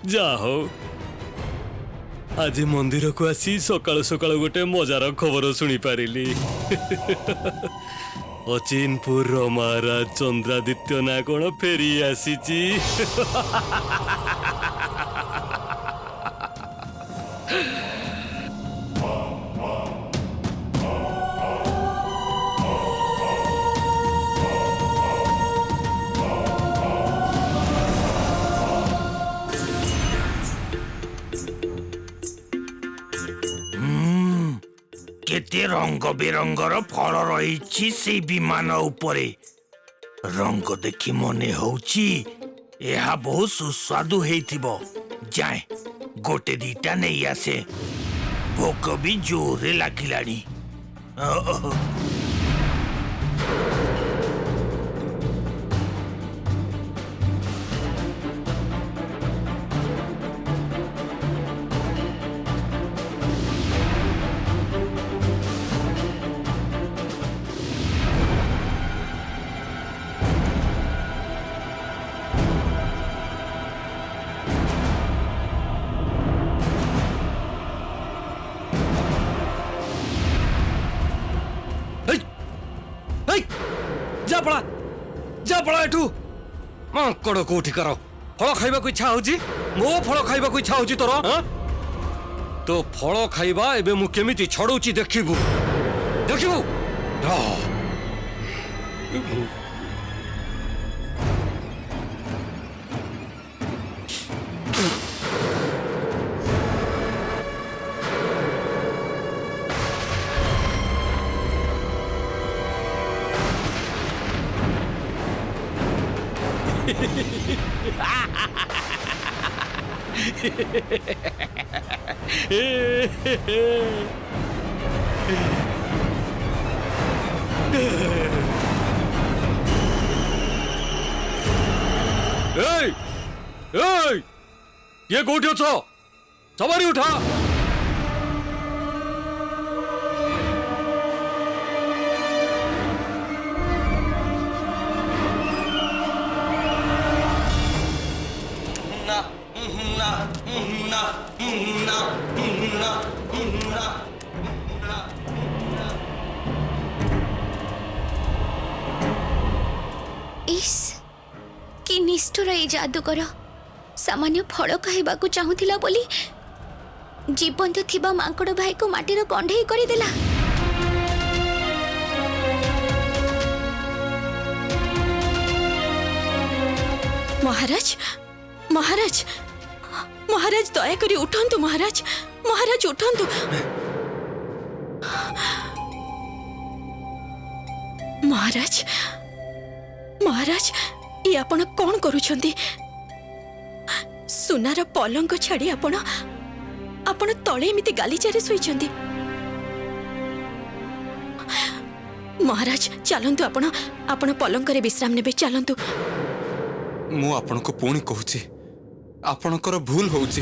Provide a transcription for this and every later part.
जाओ आज मंदिर को आसी सकाल सकाल गोटे मजार खबर शुणी पारिली। अचिनपुर महाराज चंद्रादित्य ना कौन फेरी आसी। केते रंग बेरंगर फल रही से विमान उपरे रंग देखि मने होउची एहा बहुत सुस्वादु हेइथिबो। जाए गोटे दीटा नहीं आसे भोक भी जोरे लागिलानी। जा पड़ा एठू माकड़ कोठी करो फल खाइबा को इच्छा होची मो फल खाइबा को इच्छा होची तोर तो फल खाइबा एबे मु केमिति छडौची देखिबू देखिबू ये कोठी अछ सवारी उठा इस कि निष्ठुर ए जादूगर सामान्य फल खाइबा को चाहूथिला बोली जीवंत थिबा मांकड़ भाई को माटीर कंढेई करि देला। महाराज महाराज महाराज दया करी उठंतु महाराज महाराज उठंतु। महाराज महाराज ये आपण कौन करूछंती सुनार पलंक छाड़ी आपण आपण तळे एमिति गालीचारे सोईछंती। महाराज चलंतु आपण आपण पलंक रे विश्राम नेबे चलंतु। मु आपण को पुणी कहूची आपणकर भूल होउची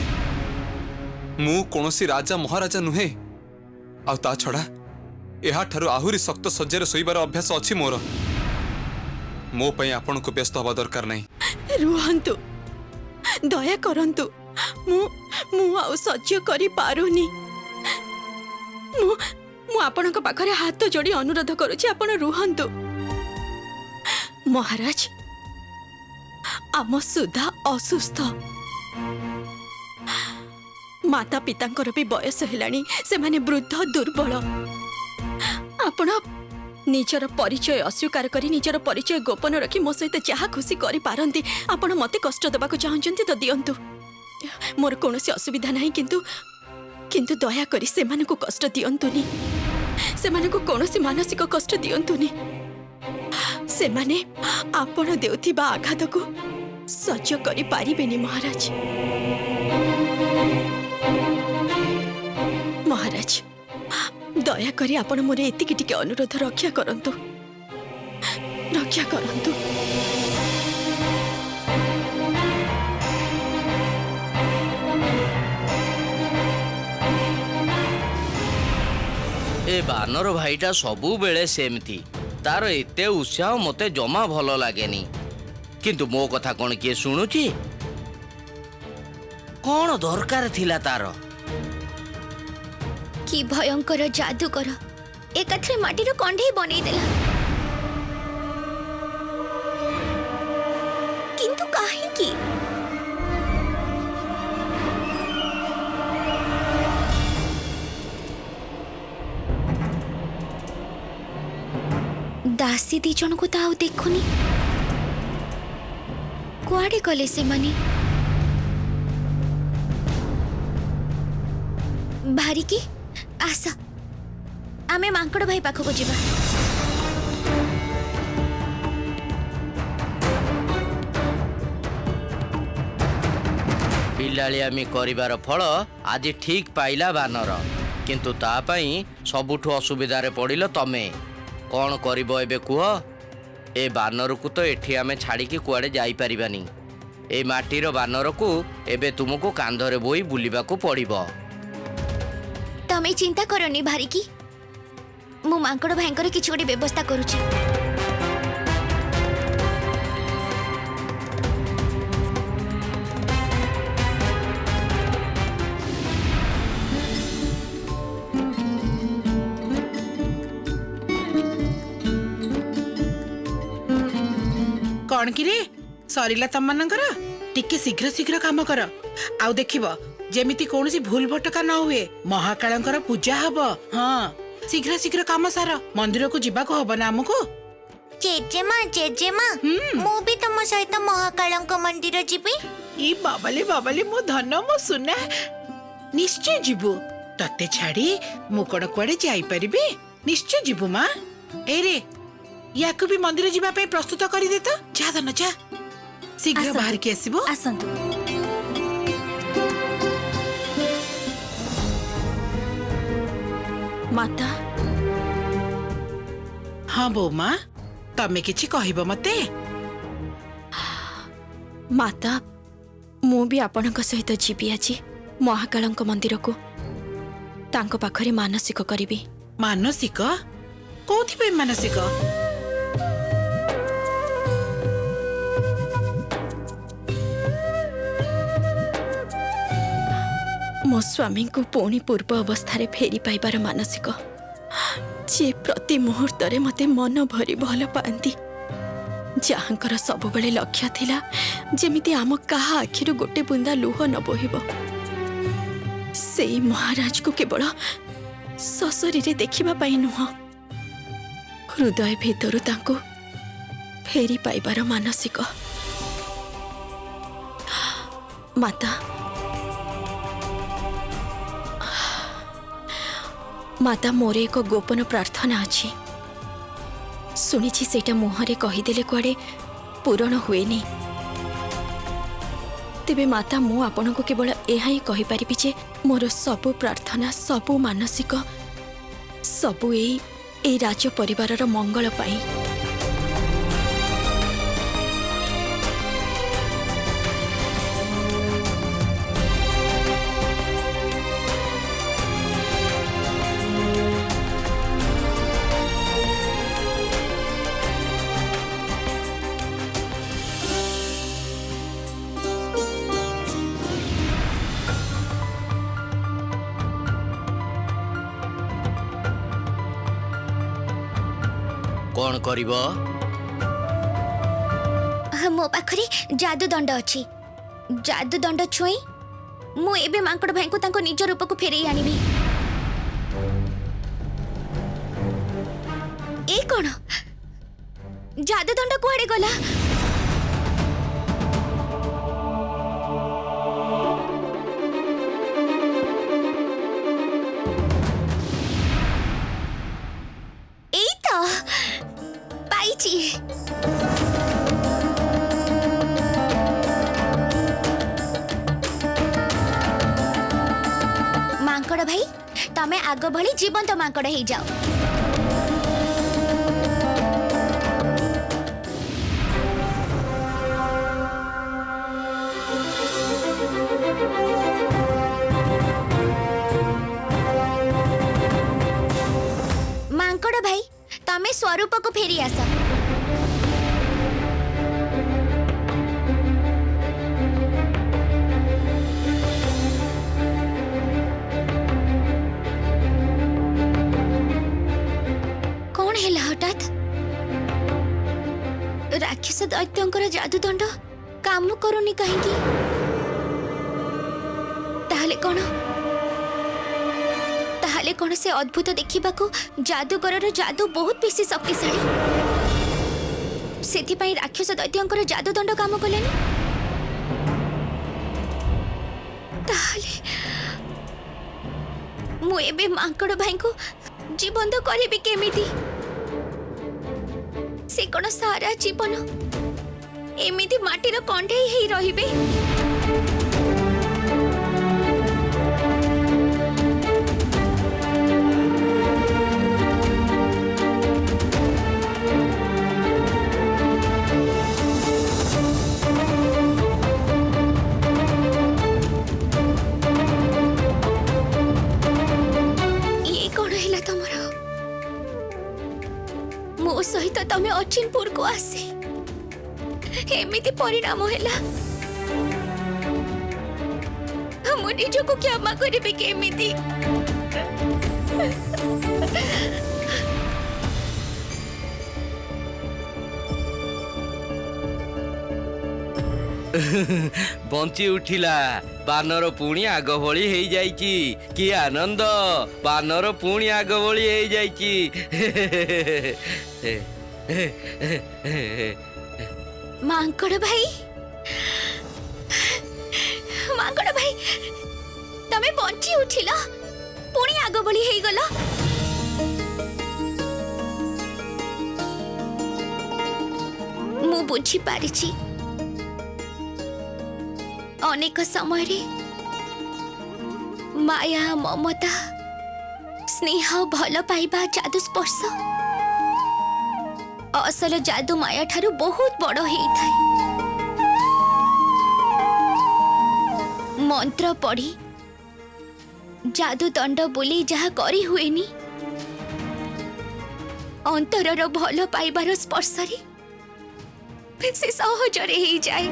मु कोनोसी राजा महाराजा नुहे आ ता छड़ा एहा ठारू आहुरी सख्त सज्जरे सोईबार अभ्यास अछि मोर मो पई आपण को व्यस्त हवा दरकार नहीं। रुहंतु दया करंतु मु मु आ सह्य करि पारुनी मु मु आपणक पाखरे हाथ जोड़ी अनुरोध करूची आपण रुहंतु। महाराज आम सुधा असुस्थ माता पितांकर भी बयस हेलानी से माने वृद्ध दुर्बल आपण निजर परिचय अस्वीकार करी निजर परिचय गोपन रखी मो सहित जहा खुशी करि पारंती आपण मते कष्ट देबाको चाहंचंती तो दियंतु मोर कोनोसी असुविधा नाही किंतु किंतु दया करी से मानको कष्ट दियंतुनी से मानको कोनोसी मानसिक कष्ट दियंतुनी से माने आपण देउथिबा आघात को सह्य करि पारिबेनी। महाराज महाराज दया करी आपण मोरे एतिकी टिके अनुरोध रक्षा करंतु ରକ୍ଷା କରନ୍ତୁ। ए बानर भाईटा सबुबेले सेमती तार एते उत्साह मते जमा भल लागेनी किंतु मो कथा कौन किए शुणुची कौन दरकार थिला तार कि भयंकर जादूकर एकाथरे माटीर कंढे बनै देला किंतु काहेकि दासी दी जन को ताऊ देखुनी कुआडे गले से माने भारी की आशा आमे मांकड़ भाई पाखक जीवा पिलालियामी करिवार फल आज ठीक पाइला बानर किंतु ता पई सबुठु असुविधारे पड़िल तमे कौन करिबो एबे कुह ए बानर को तो एठी आमे छाड़ी की कुआडे जाई परिबानी ए माटीर बानर को एबे तुमको कांधरे बोई बुलिबा को पड़िबो तमे चिंता करनी भारी की मु मांकड़ भाईंकर किछ गोटे व्यवस्था करूची कौन कि रे सरिला तम मानकर टिके शीघ्र शीघ्र काम कर आउ देखिबो जेमिति कोनसी भूल भटका न हुए महाकालंकर पूजा हबो हाँ शीघ्र शीघ्र काम सार मंदिर को जीवा को हबो ना हमको जेजेमा मु भी तुम सहित महाकालंक मंदिर जीबी ई बाबाले मो धन मो सुना निश्चय जीवु तते छाड़ी मु कोन कुआडे जाई परिबे निश्चय जीवु मां ए रे याकु भी मंदिर जीवा पे प्रस्तुत करी दे तो जा धन जा शीघ्र बाहर के आसीबो आसंतु माता हाँ बो मां तमे किछि कहिबो मते माता मु भी आपणक सहित जीवी आज महाकालंक मंदिर को तांको पाखरे मानसिक करिबी मानसिक कोथि पे मानसिक मो स्वामी को पुणी पूर्व अवस्था फेरी पाइबार मानसिक जे प्रति मुहूर्त मते मन भरी भल पाती जहाँकर सब बेले लक्ष्य थिला जेमिति आम कहा आखिरु गोटे बुंदा लुह न बोहिबो से महाराज को केवल ससुरी देखिबा पाई नुह हृदय भितरु तांको फेरी पाइबार मानसिक माता माता मोर एक गोपन प्रार्थना अच्छी शुणी सेटा मुहरे कहीदेले कुआडे पूरण हुए नहीं तेबे माता मु आपण को केवल यह ही कहि परिबी जे मोर सबु प्रार्थना सबु मानसिक सबु ए राज परिवारर मंगल पाई कौन करिबो मो पाखरे जादू दंड अछि जादू दंड छुई मु एबे मांकड़ भाई को तांको निज रूप को फेरई आनिबी ए कोन जादू दंड कुआडे गला एई तो पाइची मांकड़ भाई तमे आग भली जीवंत मांकड़ हो जाओ रूप को फेरी आस। कौन है हठात राक्षस दैत्यंकर जादूदंड काम करूनी कहीं? ताहले कौन से अद्भुत देखा जादूगर जादू बहुत बेसी शक्तिशाली से राक्षस दैत्यंकर जादूदंड काम कलानी। ताहले मु एबे मांकड़ भाई को जीवन करी केमिति? से कौन सारा जीवन एमिति माटीर कंढेई ही रहिबे? ये कौन हैला तमर? मो सहित तमे अचिनपुर को आसे एमिति परिणाम हैला? मु निजको क्षमा करिबे केमिति? बंची उठिला बानर पुणी आग भली हेई जाइची। कि आनंद, बानर पुणी आग भली हेई जाइची। मांकड़ भाई तमे बंची उठिला पुणी आग बली हेई गला। मु बुझी पारिछि अनेक समय रे माया ममता स्नेह भल पाइबा जादू स्पर्श असल जादू माया ठारू बहुत बड़ हेई थाए। मंत्र पढ़ी जादू दंड बोली जहा करी हुएनी अंतरर भल पाइबार स्पर्श रे से सहजरे हेई जाए।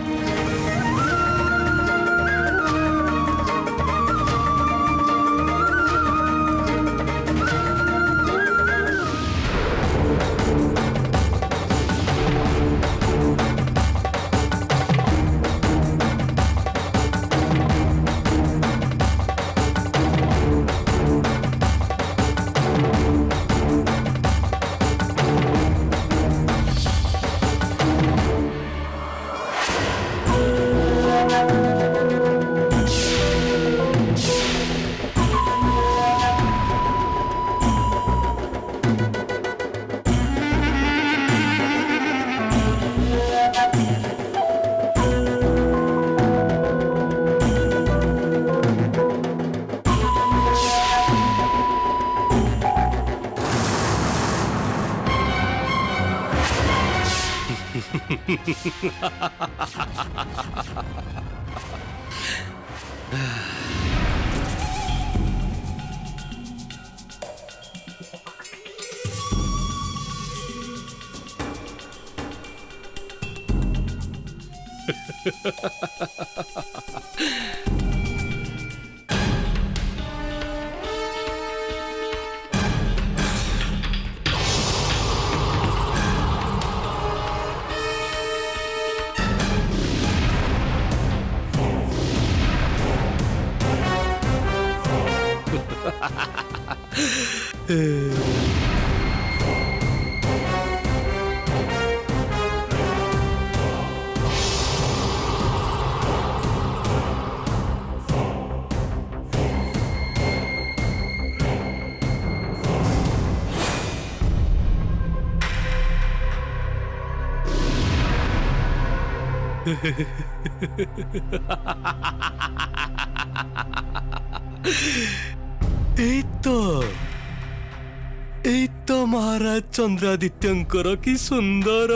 महाराज चंद्रादित्यंकर की सुंदर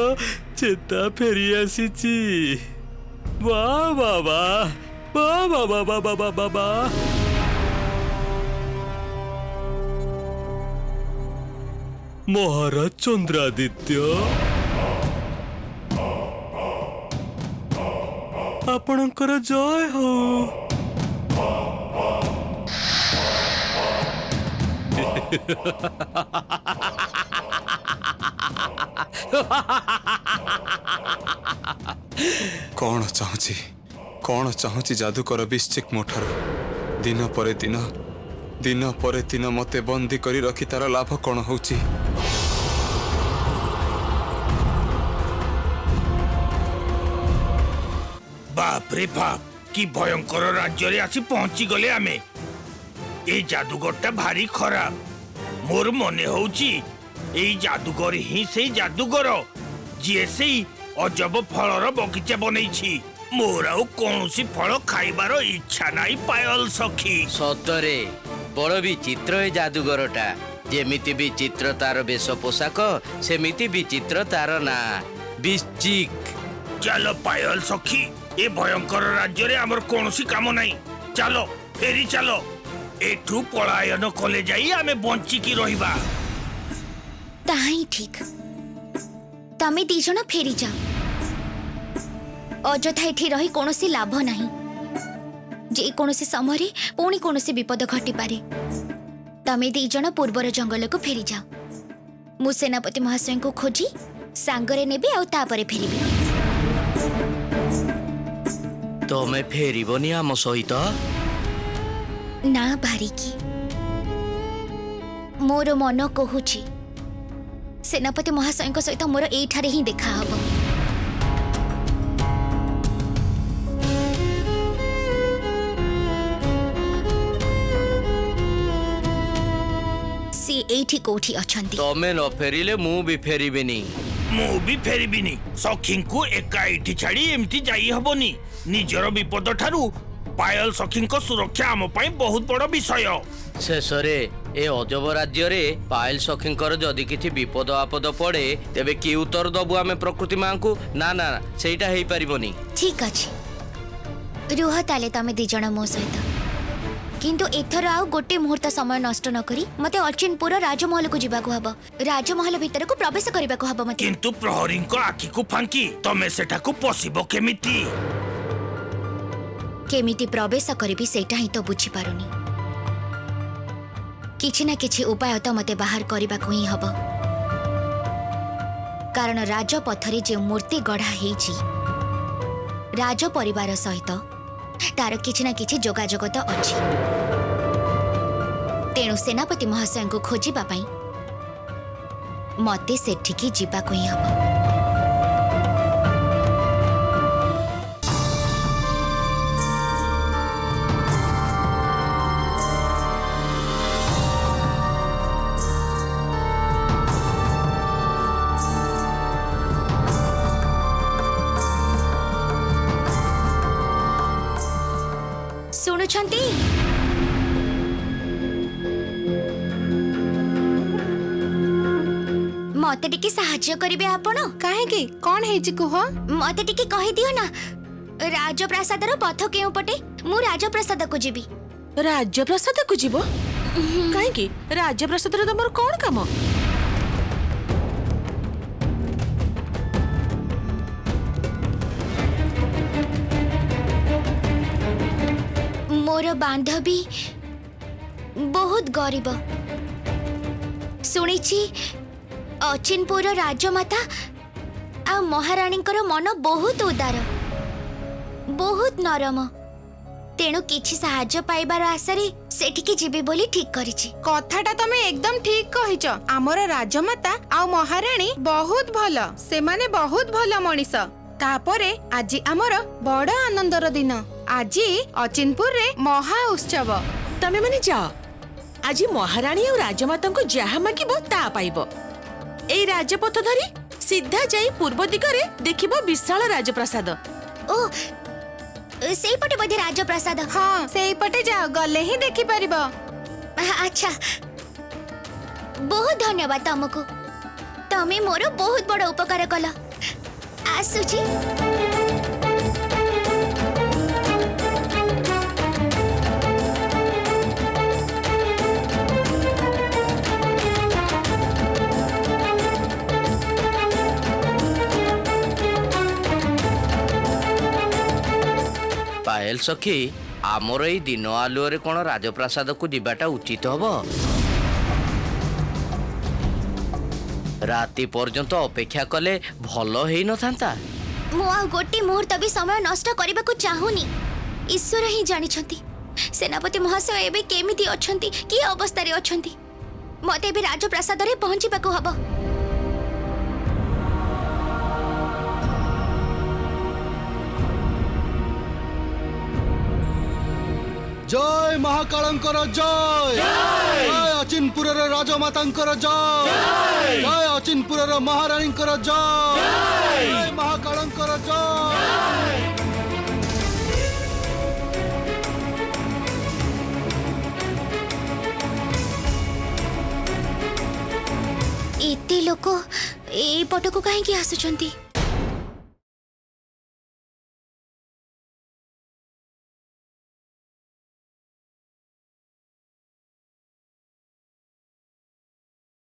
चेता फेरी आसीची। वाह वाह वाह वाह वाह वाह वाह वाह वाह वाह। वाह। महाराज चंद्रादित्य आपणकर जय हो। कौन चाहूची जादूकर बिश्चिक मोठार दिन पर दिन मते बंदी करी रखी तार लाभ कौन होची? बाप रे बाप की भयंकर राज्य रे आसी पहुंची गले आमे। ए जादूगरटा भारी खराब। मोर मने होची ए जादूगर ही से जादूगर जे से अजब फलर बगीचा बनैछि। मोर आउ कौनसी फल खाइबार इच्छा नाही पायल सखी। सतरे बड़ विचित्र ए जादूगरटा। जेमिति विचित्र तार वेश पोशाक सेमिति विचित्र तार ना बिश्चिक। चलो पायल सखी ए भयंकर राज्य रे हमर कौनसी काम नाही। चलो फेरी चलो एठू पलायन कले जाई आमे बंची की रहिबा। ताही ठीक तमे दी जण फेरी जाओ। अଯଥା एठी रही कोनोसी लाभ नाही। जे कोनोसी समय पुणी कोनोसी विपद घटी पारे। तमे दी जण पूर्वर जंगल को फेरी जाओ। मु सेनापति महाशय को खोजी सांगरे नेबी आ तापरे फेरीबी। तमे फेरिबनी आम सहित? ना भारिकी मोर मन कहूची सेनापति महाशय सहित मोर एठारे ही देखा हबो। सी एठी कोठी अछंती। तमे न फेरिले मु भी फेरिबिनी। मु भी फेरिबिनी। सखी को एका एठी छाड़ी एमती जाई हबोनी। निजर विपद ठारू पायल सखी सुरक्षा आम पाई बहुत बड़ विषय। शेषरे ए अजब राज्य रे पायल सखींकर जदि किछि विपद आपद पड़े तेबे कि उत्तर दबु आमे प्रकृति मां को? ना ना सेटा हेई परिबोनी। ठीक अछि रुह ताले तमे दी जण मो सहित। किंतु एथर आउ गोटे मुहूर्त समय नष्ट न करी मते अचिनपुर राजमहल को जिबाको हबो। राजमहल भीतर को प्रवेश करबाको हबो मते। किंतु प्रहरी को आखि को फांकी तमे सेठा को पसिबो केमिति? केमिति प्रवेश करबी सेटा ही तो बुझी पारुनी। किछि ना किछि उपाय तो मते बाहर करबाको ही हबो। कारण राजपथरे जे मूर्ति गढ़ा हेछि राज परिवार सहित तार किछि ना किछि जोगाजोग तो अछि। तेणु सेनापति महाशय को खोजिबा पई मते सेठिकी जिबाको ही हबो। शुणुछंती मते टिके साहाय्य करिवे आपण? काहे की कोन हेछि कुह? मते टिके कहि दियो ना राजप्रासाद रो पथ केउ पटे मु राजप्रासाद को जीबी। राजप्रासाद को जीवो? काहे की राजप्रासाद रो तमर कोन काम? मोर बांधवी बहुत गरीब। सुनिछि अचिनपुर राजमाता आ महारानी मन बहुत उदार बहुत नरम। तेणु किछि साहाय्य पाइबार आशारे सेठिके जीबे बोली ठीक करिछि। कथाटा तमे एकदम ठीक कहिछ। हमर राजमाता आ महारानी बहुत भलो। से माने बहुत भलो मनीष। तापरे आज हमर बड़ आनंदर दिन। आज अचिनपुर रे महा उत्सव। तमे माने जाओ आज महारानी और राजमाता को जहा मागिबो ता पाइबो। एई राजपथ धरी सीधा जाई पूर्व दिगरे देखिबो विशाल राजप्रासाद। ओ सेई पटे बधे राजप्रासाद? हां सेई पटे जाओ गले ही देखि परिबो। अच्छा बहुत धन्यवाद तुमको। तमे मोर बहुत बड़ उपकार कल। आसुची କନେଲ ସଖୀ ଆମର ଏଇ ଦିନ ଆଲୁଅରେ କ'ଣ ରାଜପ୍ରାସାଦକୁ ଯିବାଟା ଉଚିତ ହବ? ରାତି ପର୍ଯ୍ୟନ୍ତ ଅପେକ୍ଷା କଲେ ଭଲ ହେଇନଥାନ୍ତା? ମୁଁ ଆଉ ଗୋଟିଏ ମୁହୂର୍ତ୍ତ ବି ସମୟ ନଷ୍ଟ କରିବାକୁ ଚାହୁଁନି। ଈଶ୍ୱର ହିଁ ଜାଣିଛନ୍ତି ସେନାପତି ମହାଶୟ ଏବେ କେମିତି ଅଛନ୍ତି, କି ଅବସ୍ଥାରେ ଅଛନ୍ତି। ମତେ ଏବେ ରାଜପ୍ରାସାଦରେ ପହଞ୍ଚିବାକୁ ହବ। जय महाकाळंकर जय जय अचिनपुरर राजमातांकर जय जय अचिनपुरर महाराणींकर जय जय महाकाळंकर जय। एते लोक ए पटको काहेकि आसुचंती?